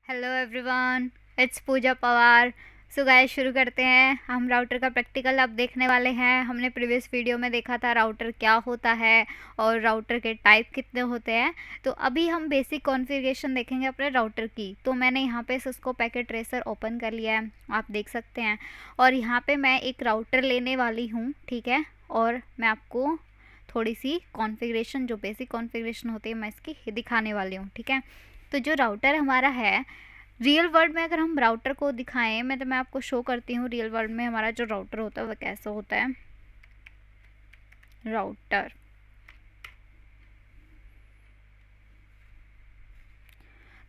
Hello everyone, it's Pooja Pawar. So guys, शुरू करते हैं। हम राउटर का प्रैक्टिकल अब देखने वाले हैं। हमने प्रीवियस वीडियो में देखा था राउटर क्या होता है और राउटर के टाइप कितने होते हैं। तो अभी हम बेसिक कॉन्फ़िगरेशन देखेंगे अपने राउटर की। तो मैंने यहाँ पे सिस्को पैकेट ट्रेसर ओपन कर लिया है, आप देख सकते हैं। और यहाँ पे मैं एक राउटर लेने वाली हूँ, ठीक है। और मैं आपको थोड़ी सी कॉन्फ़िगरेशन, जो बेसिक कॉन्फ़िगरेशन होती है, मैं इसकी दिखाने वाली हूँ, ठीक है। तो जो राउटर हमारा है, रियल वर्ल्ड में अगर हम राउटर को दिखाएं, मैं आपको शो करती हूँ रियल वर्ल्ड में हमारा जो राउटर होता है वह कैसा होता है। राउटर,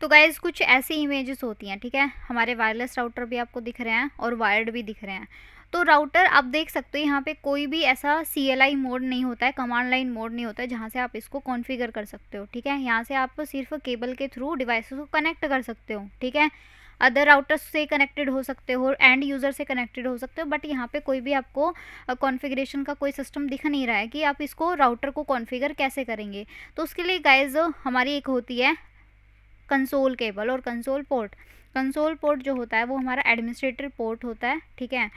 तो गाइज कुछ ऐसी इमेजेस होती हैं, ठीक है। हमारे वायरलेस राउटर भी आपको दिख रहे हैं और वायर्ड भी दिख रहे हैं। तो राउटर आप देख सकते हो, यहाँ पे कोई भी ऐसा CLI मोड नहीं होता है, कमांड लाइन मोड नहीं होता है, जहाँ से आप इसको कॉन्फ़िगर कर सकते हो, ठीक है। यहाँ से आप सिर्फ केबल के थ्रू डिवाइसेस को कनेक्ट कर सकते हो, ठीक है। अदर राउटर्स से कनेक्टेड हो सकते हो, एंड यूज़र से कनेक्टेड हो सकते हो, बट यहाँ पे कोई भी आपको कॉन्फ़िगरेशन का कोई सिस्टम दिख नहीं रहा है कि आप इसको राउटर को कॉन्फ़िगर कैसे करेंगे। तो उसके लिए गाइज हमारी एक होती है कंसोल केबल और कंसोल पोर्ट। कंसोल पोर्ट जो होता है वो हमारा एडमिनिस्ट्रेटिव पोर्ट होता है, ठीक है।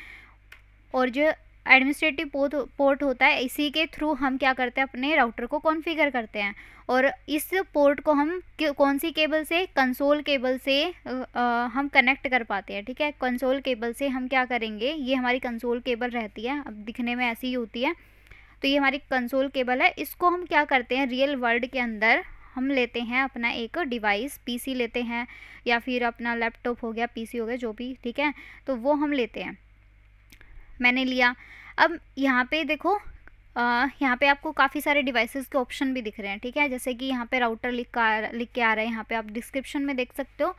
और जो एडमिनिस्ट्रेटिव पोर्ट होता है, इसी के थ्रू हम क्या करते हैं, अपने राउटर को कॉन्फ़िगर करते हैं। और इस पोर्ट को हम कौन सी केबल से, कंसोल केबल से हम कनेक्ट कर पाते हैं, ठीक है। कंसोल केबल से हम क्या करेंगे, ये हमारी कंसोल केबल रहती है, अब दिखने में ऐसी ही होती है। तो ये हमारी कंसोल केबल है। इसको हम क्या करते हैं, रियल वर्ल्ड के अंदर हम लेते हैं अपना एक डिवाइस, PC लेते हैं या फिर अपना लैपटॉप हो गया, PC हो गया, जो भी, ठीक है। तो वो हम लेते हैं, मैंने लिया। अब यहाँ पे देखो, यहाँ पे आपको काफ़ी सारे डिवाइसेस के ऑप्शन भी दिख रहे हैं, ठीक है। जैसे कि यहाँ पे राउटर लिख के आ रहा है, यहाँ पे आप डिस्क्रिप्शन में देख सकते हो।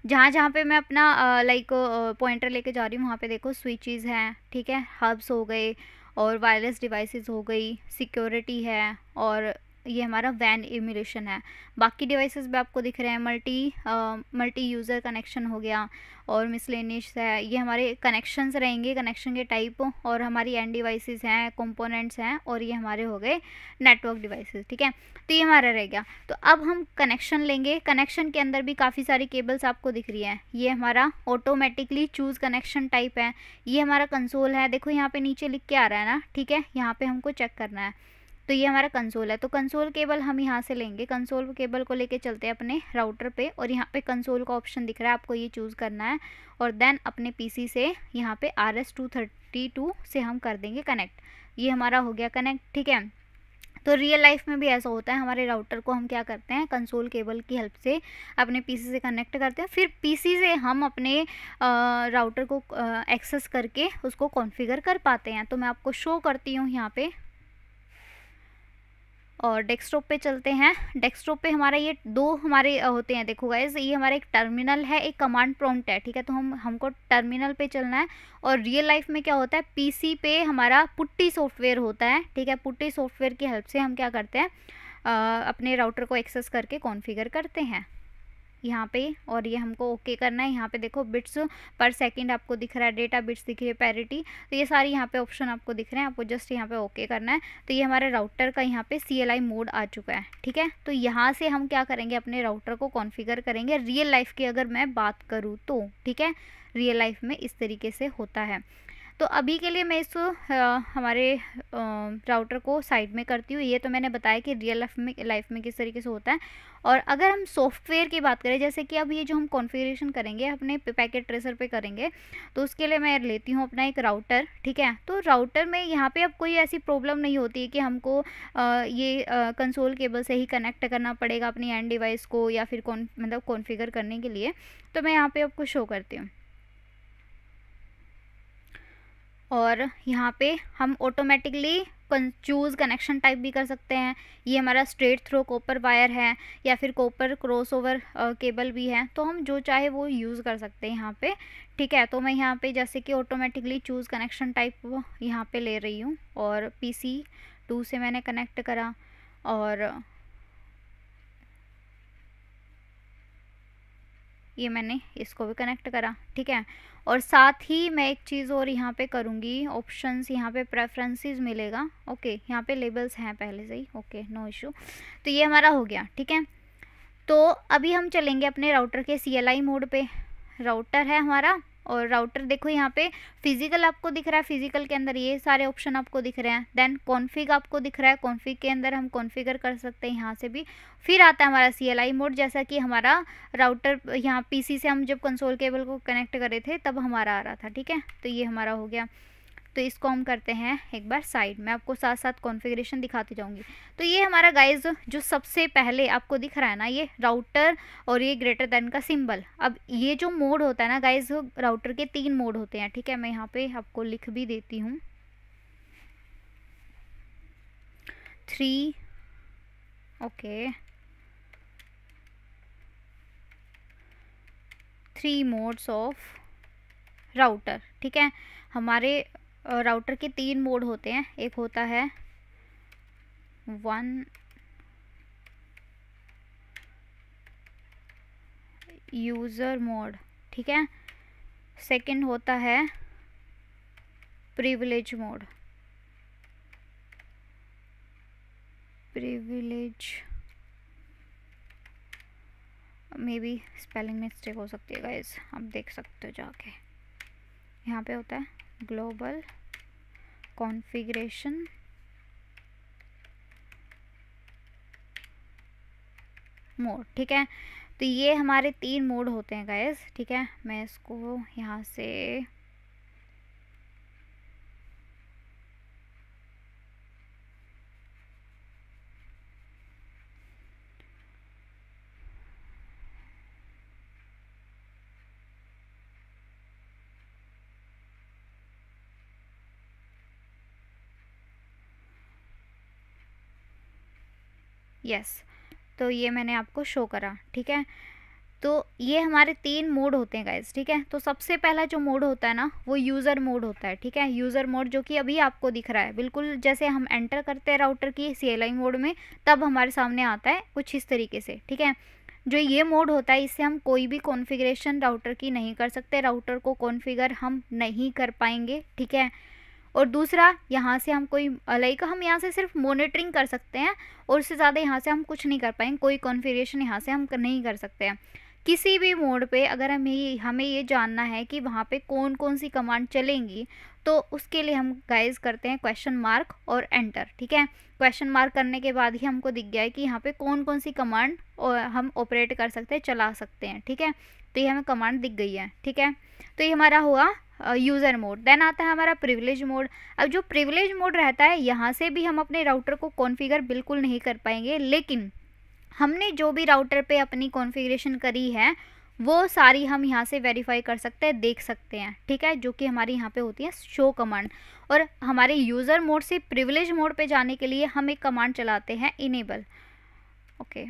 जहाँ जहाँ पे मैं अपना लाइक पॉइंटर लेके जा रही हूँ, वहाँ पे देखो स्विचेस हैं, ठीक है, हब्स हो गए और वायरलेस डिवाइसेस हो गई, सिक्योरिटी है, और ये हमारा वैन इम्यूलेशन है। बाकी डिवाइसेस भी आपको दिख रहे हैं, मल्टी यूज़र कनेक्शन हो गया और मिसलेनियस है। ये हमारे कनेक्शंस रहेंगे, कनेक्शन के टाइप, और हमारी एंड डिवाइसेस हैं, कंपोनेंट्स हैं, और ये हमारे हो गए नेटवर्क डिवाइसेस, ठीक है। तो ये हमारा रह गया। तो अब हम कनेक्शन लेंगे। कनेक्शन के अंदर भी काफ़ी सारी केबल्स आपको दिख रही हैं। ये हमारा ऑटोमेटिकली चूज़ कनेक्शन टाइप है। ये हमारा कंसोल है, देखो यहाँ पे नीचे लिख के आ रहा है ना, ठीक है। यहाँ पे हमको चेक करना है। तो ये हमारा कंसोल है। तो कंसोल केबल हम यहाँ से लेंगे, कंसोल केबल को लेके चलते हैं अपने राउटर पे, और यहाँ पे कंसोल का ऑप्शन दिख रहा है, आपको ये चूज़ करना है। और देन अपने PC से यहाँ पे RS-232 से हम कर देंगे कनेक्ट। ये हमारा हो गया कनेक्ट, ठीक है। तो रियल लाइफ में भी ऐसा होता है, हमारे राउटर को हम क्या करते हैं, कंसोल केबल की हेल्प से अपने PC से कनेक्ट करते हैं, फिर PC से हम अपने राउटर को एक्सेस करके उसको कॉन्फ़िगर कर पाते हैं। तो मैं आपको शो करती हूँ यहाँ पे, और डेस्कटॉप पे चलते हैं। डेस्कटॉप पे हमारा ये दो हमारे होते हैं, देखो गाइस, ये हमारा एक टर्मिनल है, एक कमांड प्रॉम्प्ट है, ठीक है। तो हमको टर्मिनल पे चलना है। और रियल लाइफ में क्या होता है, PC पे हमारा पुट्टी सॉफ्टवेयर होता है, ठीक है। पुट्टी सॉफ्टवेयर की हेल्प से हम क्या करते हैं, अपने राउटर को एक्सेस करके कॉन्फ़िगर करते हैं यहाँ पे। और ये हमको ओके करना है। यहाँ पे देखो बिट्स पर सेकंड आपको दिख रहा है, डेटा बिट्स दिख रही है, पैरिटी, तो ये सारी यहाँ पे ऑप्शन आपको दिख रहे हैं, आपको जस्ट यहाँ पे ओके करना है। तो ये हमारे राउटर का यहाँ पे CLI मोड आ चुका है, ठीक है। तो यहाँ से हम क्या करेंगे, अपने राउटर को कॉन्फ़िगर करेंगे। रियल लाइफ की अगर मैं बात करूँ तो, ठीक है, रियल लाइफ में इस तरीके से होता है। तो अभी के लिए मैं इस हमारे राउटर को साइड में करती हूँ। ये तो मैंने बताया कि रियल लाइफ में किस तरीके से होता है। और अगर हम सॉफ्टवेयर की बात करें, जैसे कि अब ये जो हम कॉन्फ़िगरेशन करेंगे अपने पैकेट ट्रेसर पे करेंगे, तो उसके लिए मैं लेती हूँ अपना एक राउटर, ठीक है। तो राउटर में यहाँ पे अब कोई ऐसी प्रॉब्लम नहीं होती है कि हमको ये कंसोल केबल से ही कनेक्ट करना पड़ेगा अपनी एंड डिवाइस को, या फिर मतलब कॉन्फ़िगर करने के लिए। तो मैं यहाँ पे आपको शो करती हूँ। और यहाँ पे हम ऑटोमेटिकली चूज़ कनेक्शन टाइप भी कर सकते हैं। ये हमारा स्ट्रेट थ्रो कॉपर वायर है, या फिर कॉपर क्रॉसओवर केबल भी है, तो हम जो चाहे वो यूज़ कर सकते हैं यहाँ पे, ठीक है। तो मैं यहाँ पे जैसे कि ऑटोमेटिकली चूज़ कनेक्शन टाइप यहाँ पे ले रही हूँ, और PC2 से मैंने कनेक्ट करा, और ये मैंने इसको भी कनेक्ट करा, ठीक है। और साथ ही मैं एक चीज़ और यहाँ पे करूँगी, ऑप्शंस यहाँ पे प्रेफरेंसेस मिलेगा, ओके। यहाँ पे लेबल्स हैं पहले से ही, ओके, नो इशू। तो ये हमारा हो गया, ठीक है। तो अभी हम चलेंगे अपने राउटर के CLI मोड पे। राउटर है हमारा, और राउटर देखो यहाँ पे फिजिकल आपको दिख रहा है, फिजिकल के अंदर ये सारे ऑप्शन आपको दिख रहे हैं। देन कॉन्फ़िग आपको दिख रहा है, कॉन्फ़िग के अंदर हम कॉन्फ़िगर कर सकते हैं यहाँ से भी। फिर आता है हमारा CLI मोड, जैसा कि हमारा राउटर यहाँ PC से हम जब कंसोल केबल को कनेक्ट करे थे तब हमारा आ रहा था, ठीक है। तो ये हमारा हो गया। तो इसको हम करते हैं एक बार साइड में, आपको साथ साथ कॉन्फ़िगरेशन दिखाती जाऊंगी। तो ये हमारा गाइज जो सबसे पहले आपको दिख रहा है ना, ये राउटर और ये ग्रेटर देन का सिंबल। अब ये जो मोड होता है ना गाइज, राउटर के 3 मोड होते हैं, ठीक है। मैं यहाँ पे आपको लिख भी देती हूँ 3, ओके, 3 मोड्स ऑफ राउटर, ठीक है। हमारे राउटर के 3 मोड होते हैं। एक होता है 1 यूज़र मोड, ठीक है। सेकंड होता है privilege mode, privilege may be spelling mistake हो सकती है गाइज, आप देख सकते हो जाके। यहाँ पे होता है ग्लोबल कॉन्फ़िगरेशन मोड, ठीक है। तो ये हमारे 3 मोड होते हैं गाइज, ठीक है। मैं इसको यहाँ से यस, तो ये मैंने आपको शो करा, ठीक है। तो ये हमारे 3 मोड होते हैं गाइज, ठीक है। तो सबसे पहला जो मोड होता है ना, वो यूज़र मोड होता है, ठीक है। यूज़र मोड जो कि अभी आपको दिख रहा है, बिल्कुल जैसे हम एंटर करते हैं राउटर की CLI मोड में, तब हमारे सामने आता है कुछ इस तरीके से, ठीक है। जो ये मोड होता है, इससे हम कोई भी कॉन्फ़िगरेशन राउटर की नहीं कर सकते, राउटर को कॉन्फ़िगर हम नहीं कर पाएंगे, ठीक है। और दूसरा, यहाँ से हम कोई लाइक हम यहाँ से सिर्फ मॉनिटरिंग कर सकते हैं, और उससे ज़्यादा यहाँ से हम कुछ नहीं कर पाएंगे, कोई कॉन्फ़िगरेशन यहाँ से हम नहीं कर सकते हैं। किसी भी मोड पे अगर हमें ये जानना है कि वहाँ पे कौन कौन सी कमांड चलेंगी, तो उसके लिए हम गाइज करते हैं क्वेश्चन मार्क और एंटर, ठीक है। क्वेश्चन मार्क करने के बाद ही हमको दिख गया है कि यहाँ पे कौन कौन सी कमांड हम ऑपरेट कर सकते हैं, चला सकते हैं, ठीक है। तो ये हमें कमांड दिख गई है, ठीक है। तो ये हमारा हुआ यूज़र मोड। देन आता है हमारा प्रिविलेज मोड। अब जो प्रिविलेज मोड रहता है, यहाँ से भी हम अपने राउटर को कॉन्फ़िगर बिल्कुल नहीं कर पाएंगे, लेकिन हमने जो भी राउटर पे अपनी कॉन्फ़िगरेशन करी है वो सारी हम यहाँ से वेरीफाई कर सकते हैं, देख सकते हैं, ठीक है। जो कि हमारी यहाँ पे होती है शो कमांड। और हमारे यूज़र मोड से प्रिविलेज मोड पे जाने के लिए हम एक कमांड चलाते हैं इनेबल, ओके,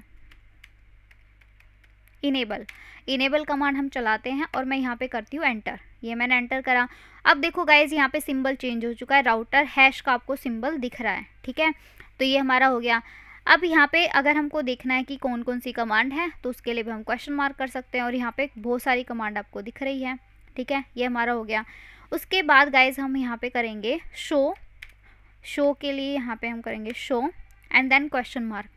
इनेबल कमांड हम चलाते हैं, और मैं यहाँ पे करती हूँ एंटर। ये मैंने एंटर करा। अब देखो गाइज, यहाँ पे सिंबल चेंज हो चुका है, राउटर हैश का आपको सिंबल दिख रहा है, ठीक है। तो ये हमारा हो गया। अब यहाँ पे अगर हमको देखना है कि कौन कौन सी कमांड है, तो उसके लिए भी हम क्वेश्चन मार्क कर सकते हैं, और यहाँ पे बहुत सारी कमांड आपको दिख रही है, ठीक है। ये हमारा हो गया। उसके बाद गाइज हम यहाँ पे करेंगे शो के लिए यहाँ पे हम करेंगे show and then question mark.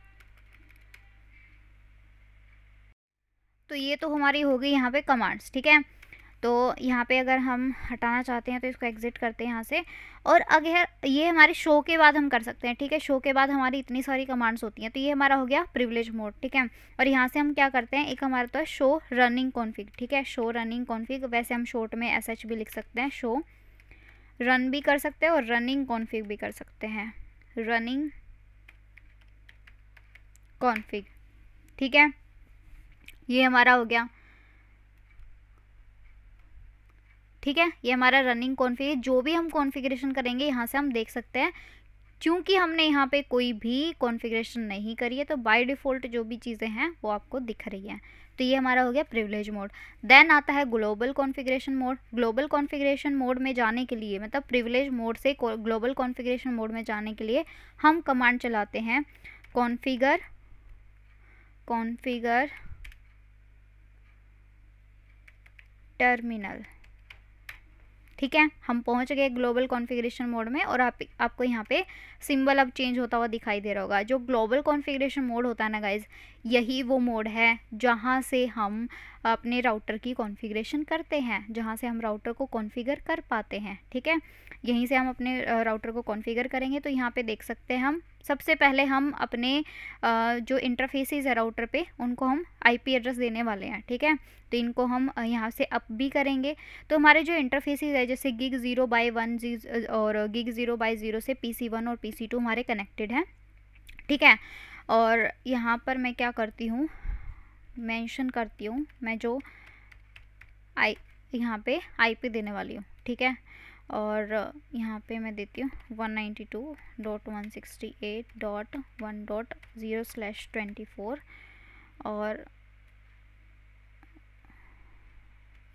तो ये तो हमारी हो गई यहाँ पे कमांड्स, ठीक है। तो यहाँ पे अगर हम हटाना चाहते हैं तो इसको एग्जिट करते हैं यहाँ से, और अगर ये हमारे शो के बाद हम कर सकते हैं, ठीक है। शो के बाद हमारी इतनी सारी कमांड्स होती हैं। तो ये हमारा हो गया प्रिविलेज मोड, ठीक है। और यहाँ से हम क्या करते हैं, एक हमारा तो है शो रनिंग कॉन्फ़िग, ठीक है। शो रनिंग कॉन्फ़िग, वैसे हम शॉर्ट में SH भी लिख सकते हैं, शो रन भी कर सकते हैं और रनिंग कॉन्फ़िग भी कर सकते हैं, रनिंग कॉन्फ़िग, ठीक है। ये हमारा हो गया, ठीक है। ये हमारा रनिंग कॉन्फ़िग, जो भी हम कॉन्फ़िगरेशन करेंगे यहाँ से हम देख सकते हैं, क्योंकि हमने यहाँ पे कोई भी कॉन्फ़िगरेशन नहीं करी है, तो बाय डिफ़ॉल्ट जो भी चीज़ें हैं वो आपको दिख रही हैं। तो ये हमारा हो गया प्रिविलेज मोड। देन आता है global configuration mode. Global configuration mode में जाने के लिए, मतलब प्रिविलेज मोड से ग्लोबल कॉन्फ़िगरेशन मोड में जाने के लिए हम कमांड चलाते हैं कॉन्फ़िगर टर्मिनल, ठीक है, हम पहुंच गए ग्लोबल कॉन्फ़िगरेशन मोड में और आपको यहाँ पे सिंबल अब चेंज होता हुआ दिखाई दे रहा होगा। जो ग्लोबल कॉन्फ़िगरेशन मोड होता है ना गाइज़, यही वो मोड है जहाँ से हम अपने राउटर की कॉन्फ़िगरेशन करते हैं, जहाँ से हम राउटर को कॉन्फ़िगर कर पाते हैं। ठीक है, यहीं से हम अपने राउटर को कॉन्फ़िगर करेंगे। तो यहाँ पे देख सकते हैं हम सबसे पहले हम अपने जो इंटरफेसेस है राउटर पे, उनको हम आईपी एड्रेस देने वाले हैं। ठीक है, तो इनको हम यहाँ से अप भी करेंगे। तो हमारे जो इंटरफेसेस है जैसे गिग 0x1 और गिग 0x0 से PC1 और PC2 हमारे कनेक्टेड हैं। ठीक है, और यहाँ पर मैं क्या करती हूँ, मेंशन करती हूँ मैं जो यहाँ पे आईपी देने वाली हूँ। ठीक है, और यहाँ पे मैं देती हूँ 192.168.1.0/24 और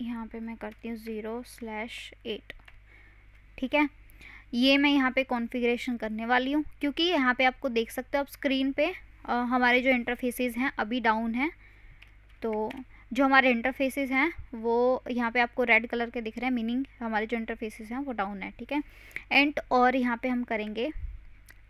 यहाँ पे मैं करती हूँ 0/8। ठीक है, ये मैं यहाँ पे कॉन्फ़िगरेशन करने वाली हूँ, क्योंकि यहाँ पे आपको देख सकते हो आप स्क्रीन पे हमारे जो इंटरफेसेस हैं अभी डाउन हैं। तो जो हमारे इंटरफेसेस हैं वो यहाँ पे आपको रेड कलर के दिख रहे हैं, मीनिंग हमारे जो इंटरफेसेस हैं वो डाउन है। ठीक है, एंड और यहाँ पे हम करेंगे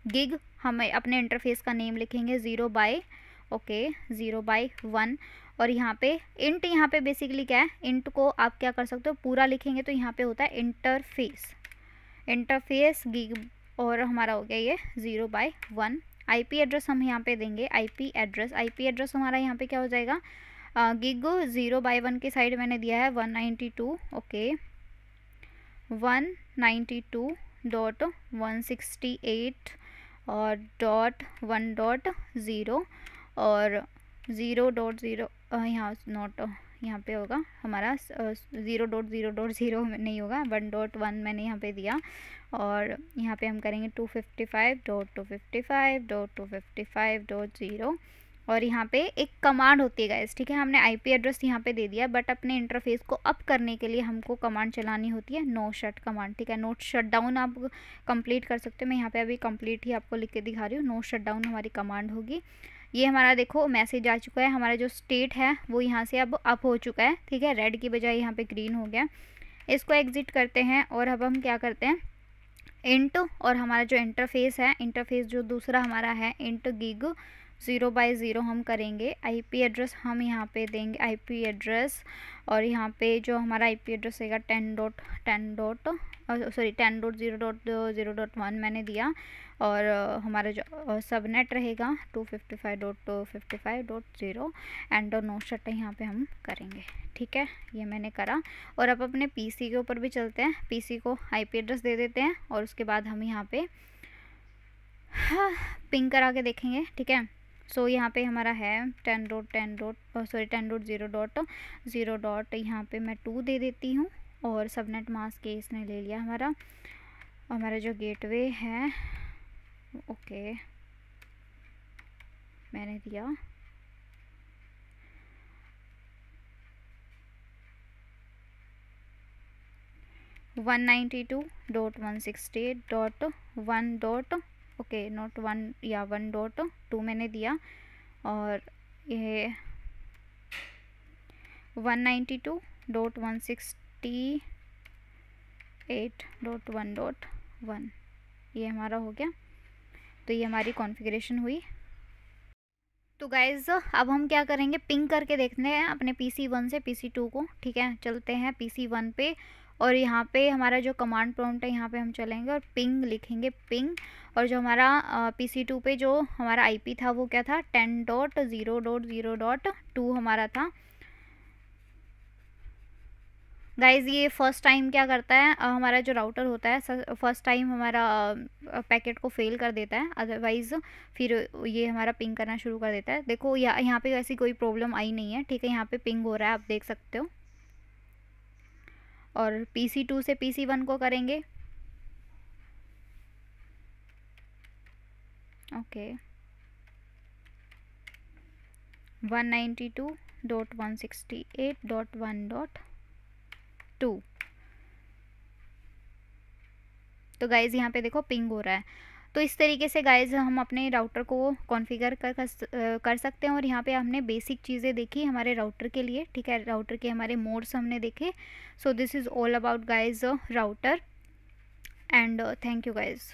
गिग, हम अपने इंटरफेस का नेम लिखेंगे 0/1 और यहाँ पे इंट, यहाँ पे बेसिकली क्या है, इंट को आप क्या कर सकते हो पूरा लिखेंगे तो यहाँ पे होता है इंटरफेस गिग और हमारा हो गया ये 0/1। आईपी एड्रेस हम यहाँ पे देंगे, आईपी एड्रेस हमारा यहाँ पे क्या हो जाएगा, गिग 0/1 की साइड मैंने दिया है 192, ओके 192.168 और .1.0 और 0.0 यहाँ नॉट, यहाँ पे होगा हमारा 0.0.0 नहीं होगा, 1.1 मैंने यहाँ पे दिया और यहाँ पे हम करेंगे 255.255.255.0 और यहाँ पे एक कमांड होती है गाइस। ठीक है, हमने आईपी एड्रेस यहाँ पे दे दिया, बट अपने इंटरफेस को अप करने के लिए हमको कमांड चलानी होती है नो शट कमांड। ठीक है, नो शट डाउन आप कंप्लीट कर सकते हो, मैं यहाँ पे अभी कंप्लीट ही आपको लिख के दिखा रही हूँ। नो शट डाउन हमारी कमांड होगी। ये हमारा देखो मैसेज आ चुका है, हमारा जो स्टेट है वो यहाँ से अब अप हो चुका है। ठीक है, रेड की बजाय यहाँ पे ग्रीन हो गया। इसको एग्जिट करते हैं और अब हम क्या करते हैं, इंट और हमारा जो इंटरफेस है, इंटरफेस जो दूसरा हमारा है इंट गिग 0/0 हम करेंगे। आईपी एड्रेस हम यहाँ पे देंगे, आईपी एड्रेस और यहाँ पे जो हमारा आईपी एड्रेस रहेगा 10.0.1 मैंने दिया और हमारा जो सबनेट रहेगा 255.255.0 एंड नो शट यहाँ पे हम करेंगे। ठीक है, ये मैंने करा और अब अपने पीसी के ऊपर भी चलते हैं, पीसी को आईपी एड्रेस दे देते हैं और उसके बाद हम यहाँ पे पिंग करा के देखेंगे। ठीक है, सो यहाँ पे हमारा है 10.0.0. यहाँ पे मैं 2 दे देती हूँ और सबनेट मास्क के इसने ले लिया हमारा जो गेटवे है, ओके मैंने दिया 192.168.1. ओके नॉट 1 या 1.2 मैंने दिया और ये 192.168.1.1 ये हमारा हो गया। तो ये हमारी कॉन्फ़िगरेशन हुई। तो गाइज़ अब हम क्या करेंगे, पिंग करके देखते हैं अपने PC1 से PC2 को। ठीक है, चलते हैं PC1 पे और यहाँ पे हमारा जो कमांड प्रॉम्प्ट है यहाँ पे हम चलेंगे और पिंग लिखेंगे, पिंग। और जो हमारा PC2 पे जो हमारा आईपी था वो क्या था, 10.0.0.2 हमारा था। गाइज़ ये फ़र्स्ट टाइम क्या करता है, हमारा जो राउटर होता है फ़र्स्ट टाइम हमारा पैकेट को फेल कर देता है, अदरवाइज़ फिर ये हमारा पिंग करना शुरू कर देता है। देखो यहाँ पे ऐसी कोई प्रॉब्लम आई नहीं है। ठीक है, यहाँ पे पिंग हो रहा है, आप देख सकते हो। और PC2 से PC1 को करेंगे, ओके 192.168.1.2। तो गाइज़ यहाँ पे देखो पिंग हो रहा है। तो इस तरीके से गाइज़ हम अपने राउटर को कॉन्फ़िगर कर सकते हैं। और यहाँ पे हमने बेसिक चीज़ें देखी हमारे राउटर के लिए, ठीक है। राउटर के हमारे मोड्स हमने देखे। So this is all about guys router, and thank you guys.